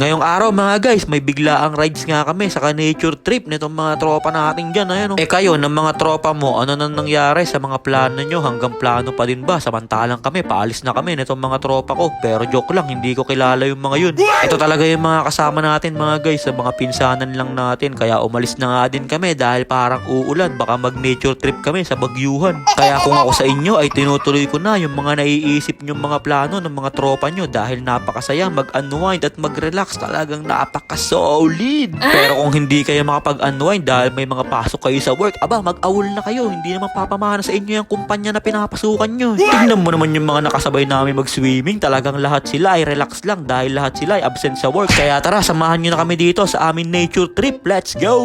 Ngayong araw mga guys, may biglaang rides nga kami sa nature trip nitong mga tropa natin dyan. Ayan, kayo ng mga tropa mo, ano nang nangyari sa mga plano nyo? Hanggang plano pa din ba? Samantalang kami, paalis na kami nitong mga tropa ko. Pero joke lang, hindi ko kilala yung mga yun. Ito talaga yung mga kasama natin mga guys, sa mga pinsanan lang natin. Kaya umalis na nga din kami dahil parang uulan. Baka mag nature trip kami sa Bagyuhan. Kaya kung ako sa inyo ay tinutuloy ko na yung mga naiisip nyong mga plano ng mga tropa nyo dahil napakasaya mag-unwind at mag-relax, talagang napaka-solid. Pero kung hindi kayo makapag-unwind dahil may mga pasok kayo sa work, aba mag-awol na kayo, hindi naman papamana sa inyo yung kumpanya na pinapasukan nyo. Tingnan mo naman yung mga nakasabay namin mag-swimming, talagang lahat sila ay relax lang dahil lahat sila ay absent sa work. Kaya tara, samahan nyo na kami dito sa aming nature trip. Let's go!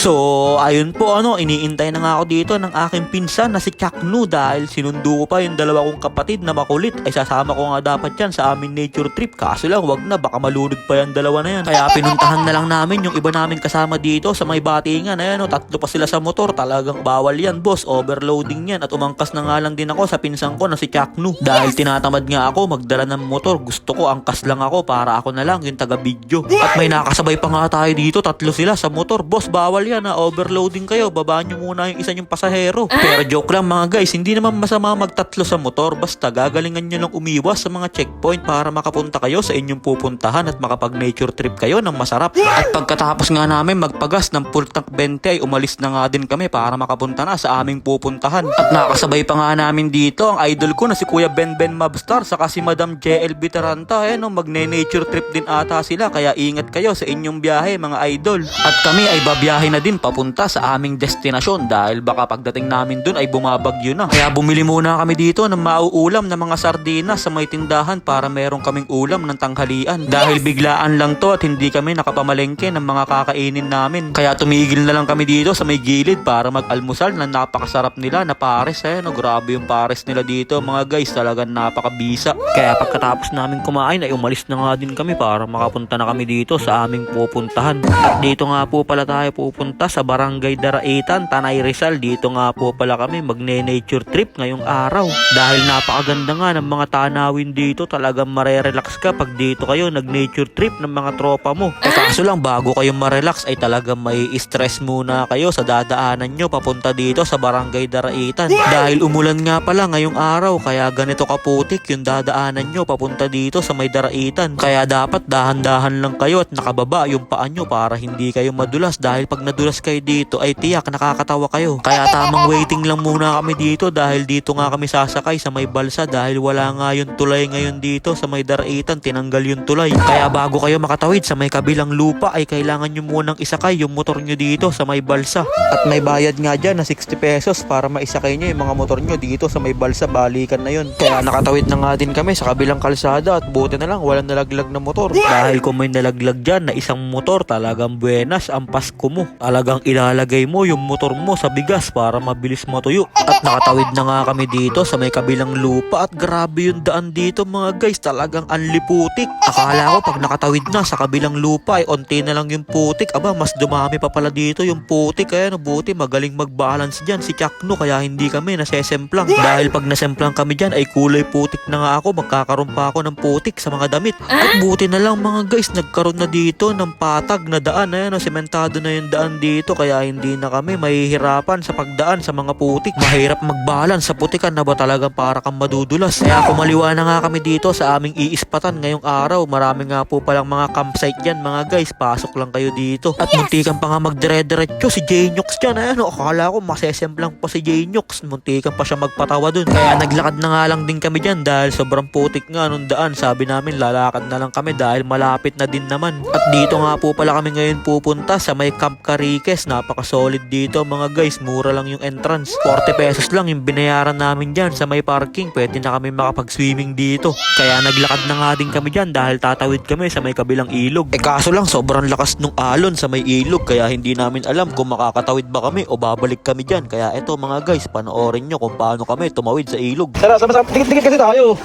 So, ayun po iniintay na nga ako dito ng aking pinsan na si Chaknu dahil sinundo ko pa yung dalawa kong kapatid na makulit. Ay sasama ko nga dapat yan sa aming nature trip. Kaso lang, wag na, baka malunod pa yung dalawa na yan. Kaya pinuntahan na lang namin yung iba namin kasama dito sa may batingan. Ayan tatlo pa sila sa motor. Talagang bawal yan, boss. Overloading yan. At umangkas na nga lang din ako sa pinsan ko na si Chaknu. Dahil tinatamad nga ako magdala ng motor. Gusto ko angkas lang ako para ako na lang yung taga-video. At may nakasabay pa nga tayo dito. Tatlo sila sa motor. Boss, bawal yan na overloading kayo, babaan nyo muna yung isa nyong pasahero. Pero joke lang mga guys, hindi naman masama magtatlo sa motor, basta gagalingan nyo lang umiwas sa mga checkpoint para makapunta kayo sa inyong pupuntahan at makapag nature trip kayo ng masarap. At pagkatapos nga namin magpagas ng full tank 20 ay umalis na nga din kami para makapunta na sa aming pupuntahan. At nakasabay pa nga namin dito ang idol ko na si Kuya Ben Mabstar saka si Madam JL Bitaranta. Magne-nature trip din ata sila, kaya ingat kayo sa inyong biyahe mga idol. At kami ay babiyahe na din papunta sa aming destinasyon dahil baka pagdating namin dun ay bumabagyo na. Kaya bumili muna kami dito ng mauulam na mga sardinas sa may tindahan para meron kaming ulam ng tanghalian. Dahil biglaan lang to at hindi kami nakapamalengke ng mga kakainin namin. Kaya tumigil na lang kami dito sa may gilid para mag-almusal na napakasarap nila na pares. Grabe yung pares nila dito mga guys, talagang napakabisa. Kaya pagkatapos namin kumain ay umalis na nga din kami para makapunta na kami dito sa aming pupuntahan. At dito nga po pala tayo pupunta sa Barangay Daraitan, Tanay Rizal. Dito nga po pala kami magne-nature trip ngayong araw. Dahil napakaganda nga ng mga tanawin dito, talagang marerelax ka pag dito kayo nag-nature trip ng mga tropa mo. Kaso lang, bago kayo marelax ay talagang may stress muna kayo sa dadaanan nyo papunta dito sa Barangay Daraitan. Dahil umulan nga pala ngayong araw, kaya ganito kaputik yung dadaanan nyo papunta dito sa may Daraitan. Kaya dapat dahan-dahan lang kayo at nakababa yung paa nyo para hindi kayo madulas, dahil pag nadulas kayo dito ay tiyak nakakatawa kayo. Kaya tamang waiting lang muna kami dito dahil dito nga kami sasakay sa may balsa dahil wala nga yung tulay ngayon dito sa may Daraitan, tinanggal yung tulay. Kaya bago kayo makatawid sa may kabilang lupa ay kailangan nyo munang isakay yung motor nyo dito sa may balsa. At may bayad nga dyan na 60 pesos para maisakay nyo yung mga motor nyo dito sa may balsa, balikan na yun. Kaya nakatawid na nga din kami sa kabilang kalsada at buti na lang walang nalaglag na motor. Dahil kung may nalaglag dyan na isang motor, talagang buenas ang Pasko mo. Talagang ilalagay mo yung motor mo sa bigas para mabilis matuyo. At nakatawid na nga kami dito sa may kabilang lupa at grabe yung daan dito mga guys, talagang anliputik. Akala ko pag nakatawid na sa kabilang lupa ay onti na lang yung putik, aba mas dumami pa pala dito yung putik. Kaya buti magaling mag-balance dyan si Chakno, kaya hindi kami nasesemplang. Dahil pag nasemplang kami dyan ay kulay putik na nga ako, magkakaroon pa ako ng putik sa mga damit. At buti na lang mga guys, nagkaroon na dito ng patag na daan. Sementado na yung daan dito, kaya hindi na kami mahihirapan sa pagdaan sa mga putik. Mahirap magbalance sa putikan na ba talagang para kang madudulas. Kaya kumaliwa na nga kami dito sa aming iispatan ngayong araw. Marami nga po palang mga campsite dyan mga guys, pasok lang kayo dito. At muntikan pa nga magdire-diretso si J-Nox dyan. Akala ko masesemplang pa si J-Nox, muntikan pa siya magpatawa dun. Kaya naglakad na nga lang din kami dyan dahil sobrang putik nga nung daan. Sabi namin lalakad na lang kami dahil malapit na din naman. At dito nga po pala kami ngayon pupunta sa may Camp Cariques. Napaka-solid dito mga guys, mura lang yung entrance. 40 pesos lang yung binayaran namin dyan sa may parking. Pwede na kami makapag-swimming dito. Kaya naglakad na nga din kami dyan dahil tatawid kami sa may kabilang ilog. Kaso lang, sobrang lakas nung alon sa may ilog, kaya hindi namin alam kung makakatawid ba kami o babalik kami dyan. Kaya eto mga guys, panoorin nyo kung paano kami tumawid sa ilog. Tara, sama-sama. Dikit-dikit kasi tayo.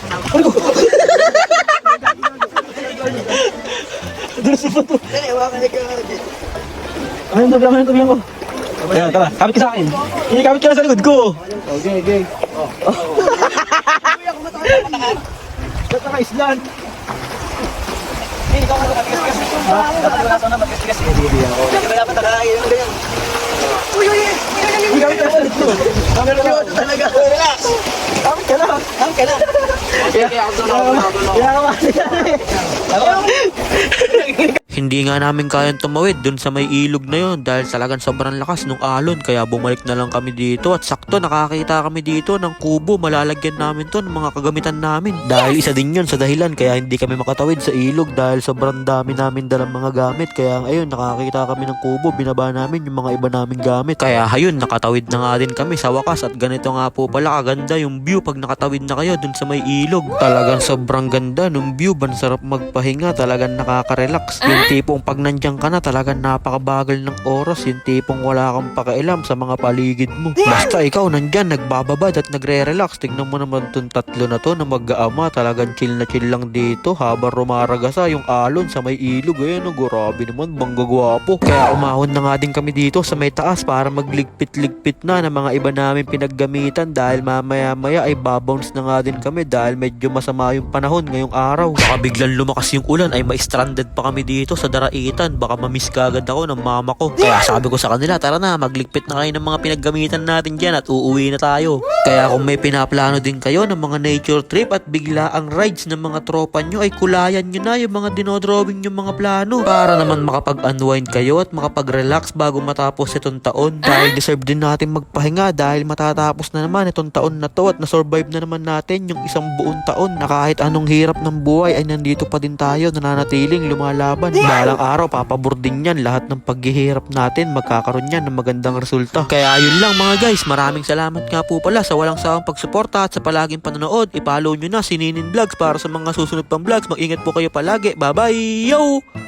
Dulas na po ito. Ayun, tabihan ko. Ayan, tara. Kapit ka sa akin. Kapit ka na sa likod ko. Okay. Ba't naka-islan? Ikaw ka matigas-tigas. Dapat wala ka na matigas-tigas. Hindi ako. Hindi dapat nakain mo ganyan. Uy! Hindi kami kapalit mo. Kami talaga. Relax. Kami ka lang. Kaya ako doon. Kaya ako Hindi nga namin kayang tumawid dun sa may ilog na yon dahil talagang sobrang lakas nung alon kaya bumalik na lang kami dito at sakto nakakita kami dito ng kubo malalagyan namin to ng mga kagamitan namin dahil isa din yun sa dahilan kaya hindi kami makatawid sa ilog dahil sobrang dami namin dalang mga gamit kaya ayun nakakita kami ng kubo binaba namin yung mga iba naming gamit kaya ayun nakatawid na nga din kami sa wakas at ganito nga po pala kaganda yung view pag nakatawid na kayo dun sa may ilog talagang sobrang ganda nung view sarap magpahinga talagang nakaka-relax yung tipong pag nandiyan ka na talagang napakabagal ng oras yung tipong wala kang pakialam sa mga paligid mo basta ikaw nandyan nagbababad at nagre-relax tignan mo naman tong tatlo na to na mag-aama talagang chill na chill lang dito habang rumaragasa yung alon sa may ilog ayun grabe naman banggagwapo kaya umahon na nga din kami dito sa may taas para magligpit-ligpit na ng mga iba namin pinaggamitan dahil mamaya-maya ay babounce na nga din kami dahil medyo masama yung panahon ngayong araw baka biglang lumakas yung ulan ay ma-stranded pa kami dito sa daraitan baka mamiss ka agad ako ng mama ko kaya sabi ko sa kanila tara na magligpit na kayo ng mga pinaggamitan natin dyan at uuwi na tayo kaya kung may pinaplano din kayo ng mga nature trip at bigla ang rides ng mga tropa nyo ay kulayan nyo na yung mga dinodrawing yung mga plano para naman makapag-unwind kayo at makapag-relax bago matapos itong taon dahil deserve din natin magpahinga dahil matatapos na naman itong taon na to at na-survive na naman natin yung isang buong taon na kahit anong hirap ng buhay ay nandito pa din tayo nananatiling lumalaban balang araw papaburding yan lahat ng paghihirap natin magkakaroon yan ng magandang resulta kaya yun lang mga guys maraming salamat nga po pala sa walang sawang pagsuporta at sa palaging panonood i-follow nyo na si Ninin Vlogs para sa mga susunod pang vlogs mag-ingat po kayo palagi bye bye yo